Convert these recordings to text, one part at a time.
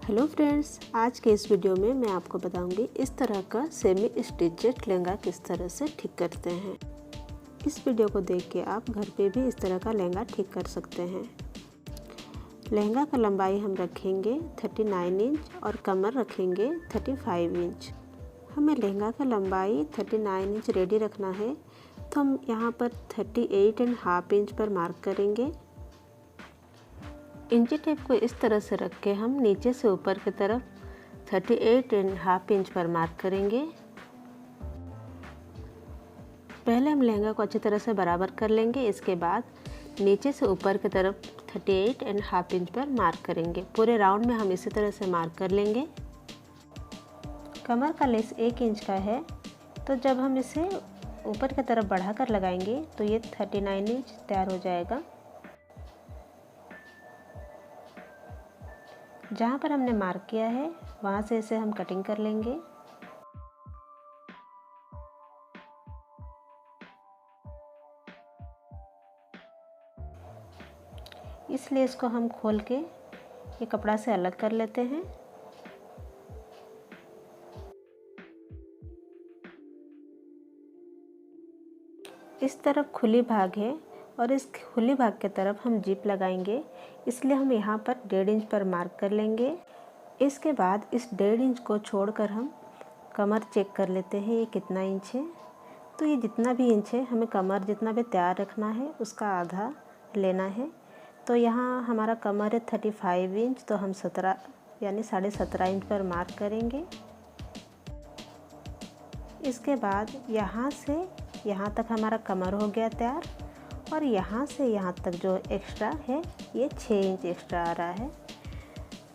Hello friends, आज के इस वीडियो में मैं आपको बताऊंगी इस तरह का सेमी स्टिचेड लहंगा किस तरह से ठीक करते हैं। इस वीडियो को देख के आप घर पे भी इस तरह का लहंगा ठीक कर सकते हैं। लहंगा का लंबाई हम रखेंगे 39 इंच और कमर रखेंगे 35 इंच। हमें लहंगा का लंबाई 39 इंच रेडी रखना है, तो हम यहाँ पर 38.5 इंच पर मार्क करेंगे। इंची टेप को इस तरह से रख के हम नीचे से ऊपर की तरफ 38.5 इंच पर मार्क करेंगे। पहले हम लहंगा को अच्छी तरह से बराबर कर लेंगे, इसके बाद नीचे से ऊपर की तरफ 38.5 इंच पर मार्क करेंगे। पूरे राउंड में हम इसी तरह से मार्क कर लेंगे। कमर का लेस 1 इंच का है, तो जब हम इसे ऊपर की तरफ बढ़ाकर लगाएंगे तो ये 39 इंच तैयार हो जाएगा। जहाँ पर हमने मार्क किया है वहाँ से इसे हम कटिंग कर लेंगे। इसलिए इसको हम खोल के ये कपड़ा से अलग कर लेते हैं। इस तरफ खुली भाग है और इस खुली भाग के तरफ हम जिप लगाएंगे, इसलिए हम यहाँ पर 1.5 इंच पर मार्क कर लेंगे। इसके बाद इस 1.5 इंच को छोड़कर हम कमर चेक कर लेते हैं ये कितना इंच है। तो ये जितना भी इंच है, हमें कमर जितना भी तैयार रखना है उसका आधा लेना है। तो यहाँ हमारा कमर है 35 इंच, तो हम 17 यानी 17.5 इंच पर मार्क करेंगे। इसके बाद यहाँ से यहाँ तक हमारा कमर हो गया तैयार, और यहाँ से यहाँ तक जो एक्स्ट्रा है ये 6 इंच एक्स्ट्रा आ रहा है।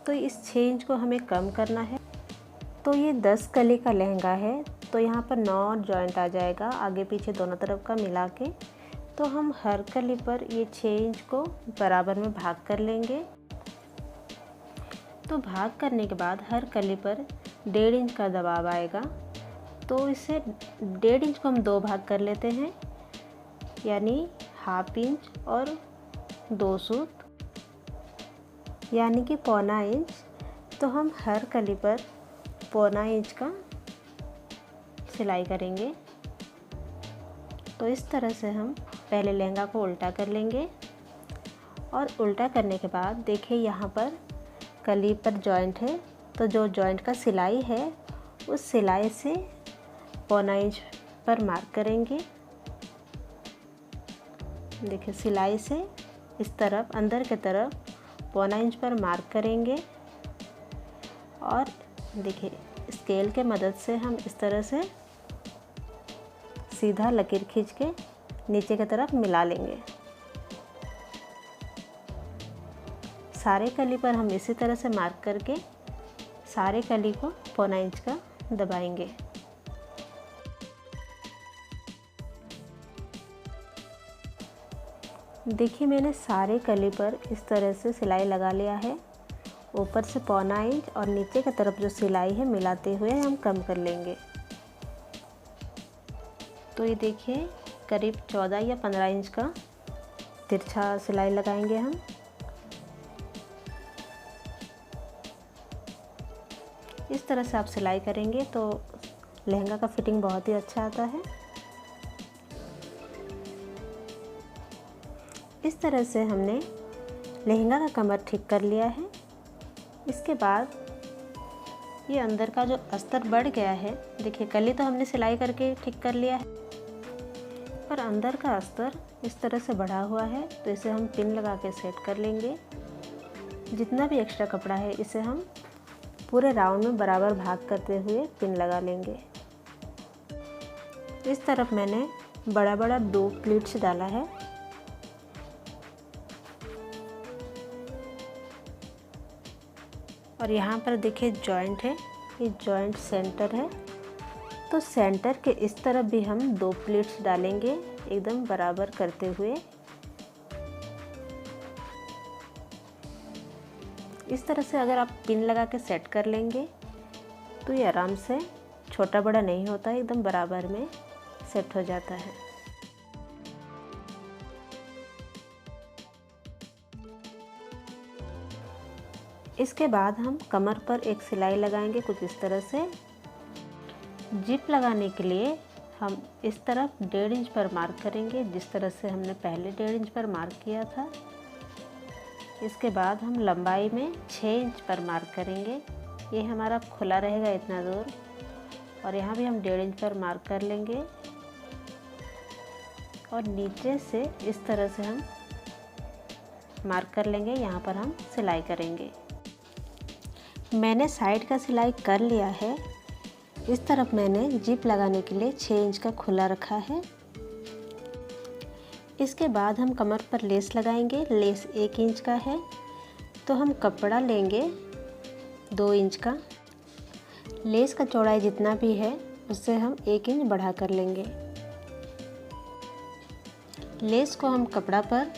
तो इस 6 इंच को हमें कम करना है। तो ये 10 कली का लहंगा है, तो यहाँ पर 9 जॉइंट आ जाएगा आगे पीछे दोनों तरफ का मिला के। तो हम हर कली पर ये 6 इंच को बराबर में भाग कर लेंगे। तो भाग करने के बाद हर कली पर 1.5 इंच का दबाव आएगा। तो इसे 1.5 इंच को हम 2 भाग कर लेते हैं, यानी ½ इंच और 2 सूत यानी कि 1.25 इंच। तो हम हर कली पर 1.25 इंच का सिलाई करेंगे। तो इस तरह से हम पहले लहंगा को उल्टा कर लेंगे, और उल्टा करने के बाद देखिए यहाँ पर कली पर जॉइंट है, तो जो जॉइंट का सिलाई है उस सिलाई से 1.25 इंच पर मार्क करेंगे। देखिए सिलाई से इस तरफ अंदर की तरफ 1.25 इंच पर मार्क करेंगे, और देखिए स्केल के मदद से हम इस तरह से सीधा लकीर खींच के नीचे की तरफ मिला लेंगे। सारे कली पर हम इसी तरह से मार्क करके सारे कली को 1.25 इंच का दबाएंगे। देखिए मैंने सारे कली पर इस तरह से सिलाई लगा लिया है। ऊपर से 1.25 इंच और नीचे की तरफ जो सिलाई है मिलाते हुए हम कम कर लेंगे। तो ये देखिए करीब 14 या 15 इंच का तिरछा सिलाई लगाएंगे हम। इस तरह से आप सिलाई करेंगे तो लहंगा का फिटिंग बहुत ही अच्छा आता है। इस तरह से हमने लहंगा का कमर ठीक कर लिया है। इसके बाद ये अंदर का जो अस्तर बढ़ गया है, देखिए कली तो हमने सिलाई करके ठीक कर लिया है, पर अंदर का अस्तर इस तरह से बढ़ा हुआ है, तो इसे हम पिन लगा के सेट कर लेंगे। जितना भी एक्स्ट्रा कपड़ा है इसे हम पूरे राउंड में बराबर भाग करते हुए पिन लगा लेंगे। इस तरफ मैंने बड़ा बड़ा 2 प्लीट्स डाला है। और यहाँ पर देखिए जॉइंट है, ये जॉइंट सेंटर है, तो सेंटर के इस तरफ भी हम 2 प्लीट्स डालेंगे एकदम बराबर करते हुए। इस तरह से अगर आप पिन लगा के सेट कर लेंगे तो ये आराम से छोटा बड़ा नहीं होता, एकदम बराबर में सेट हो जाता है। इसके बाद हम कमर पर एक सिलाई लगाएंगे कुछ इस तरह से। जिप लगाने के लिए हम इस तरफ 1.5 इंच पर मार्क करेंगे, जिस तरह से हमने पहले 1.5 इंच पर मार्क किया था। इसके बाद हम लंबाई में 6 इंच पर मार्क करेंगे। ये हमारा खुला रहेगा इतना दूर, और यहाँ भी हम 1.5 इंच पर मार्क कर लेंगे और नीचे से इस तरह से हम मार्क कर लेंगे। यहाँ पर हम सिलाई करेंगे। मैंने साइड का सिलाई कर लिया है। इस तरफ मैंने जिप लगाने के लिए 6 इंच का खुला रखा है। इसके बाद हम कमर पर लेस लगाएंगे। लेस 1 इंच का है, तो हम कपड़ा लेंगे 2 इंच का। लेस का चौड़ाई जितना भी है उससे हम 1 इंच बढ़ा कर लेंगे। लेस को हम कपड़ा पर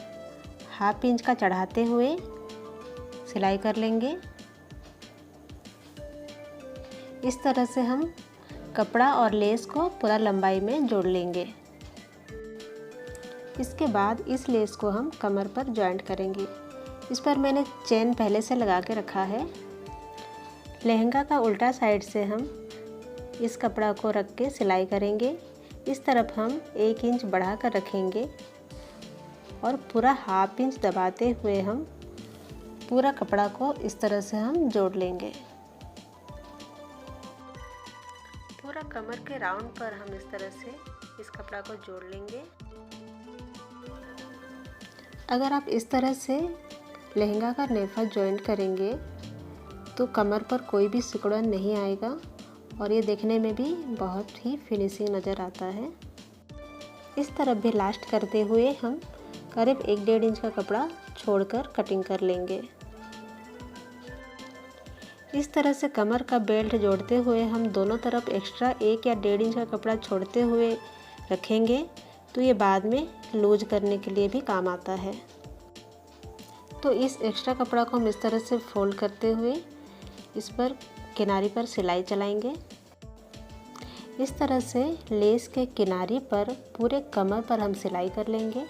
1/2 इंच का चढ़ाते हुए सिलाई कर लेंगे। इस तरह से हम कपड़ा और लेस को पूरा लंबाई में जोड़ लेंगे। इसके बाद इस लेस को हम कमर पर जॉइंट करेंगे। इस पर मैंने चेन पहले से लगा के रखा है। लहंगा का उल्टा साइड से हम इस कपड़ा को रख के सिलाई करेंगे। इस तरफ हम 1 इंच बढ़ा कर रखेंगे और पूरा 1/2 इंच दबाते हुए हम पूरा कपड़ा को इस तरह से हम जोड़ लेंगे। पूरा कमर के राउंड पर हम इस तरह से इस कपड़ा को जोड़ लेंगे। अगर आप इस तरह से लहंगा का नेफा जॉइंट करेंगे तो कमर पर कोई भी सिकुड़न नहीं आएगा और ये देखने में भी बहुत ही फिनिशिंग नज़र आता है। इस तरफ भी लास्ट करते हुए हम करीब 1-1.5 इंच का कपड़ा छोड़कर कटिंग कर लेंगे। इस तरह से कमर का बेल्ट जोड़ते हुए हम दोनों तरफ एक्स्ट्रा 1 या 1.5 इंच का कपड़ा छोड़ते हुए रखेंगे, तो ये बाद में लूज करने के लिए भी काम आता है। तो इस एक्स्ट्रा कपड़ा को हम इस तरह से फोल्ड करते हुए इस पर किनारी पर सिलाई चलाएंगे। इस तरह से लेस के किनारी पर पूरे कमर पर हम सिलाई कर लेंगे।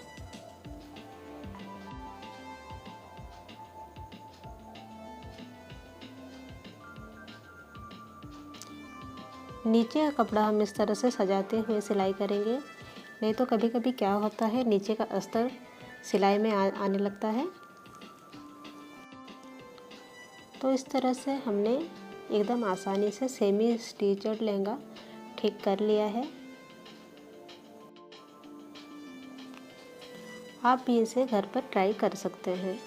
नीचे का कपड़ा हम इस तरह से सजाते हुए सिलाई करेंगे, नहीं तो कभी कभी क्या होता है नीचे का अस्तर सिलाई में आने लगता है। तो इस तरह से हमने एकदम आसानी से सेमी स्टिचड लहंगा ठीक कर लिया है। आप भी इसे घर पर ट्राई कर सकते हैं।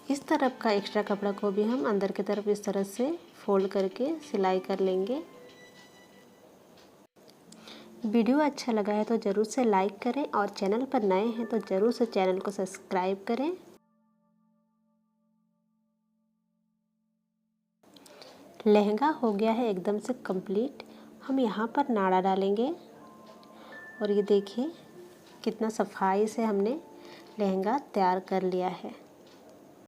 इस तरफ का एक्स्ट्रा कपड़ा को भी हम अंदर की तरफ इस तरह से फोल्ड करके सिलाई कर लेंगे। वीडियो अच्छा लगा है तो ज़रूर से लाइक करें और चैनल पर नए हैं तो ज़रूर से चैनल को सब्सक्राइब करें। लहंगा हो गया है एकदम से कंप्लीट। हम यहाँ पर नाड़ा डालेंगे और ये देखिए कितना सफाई से हमने लहंगा तैयार कर लिया है।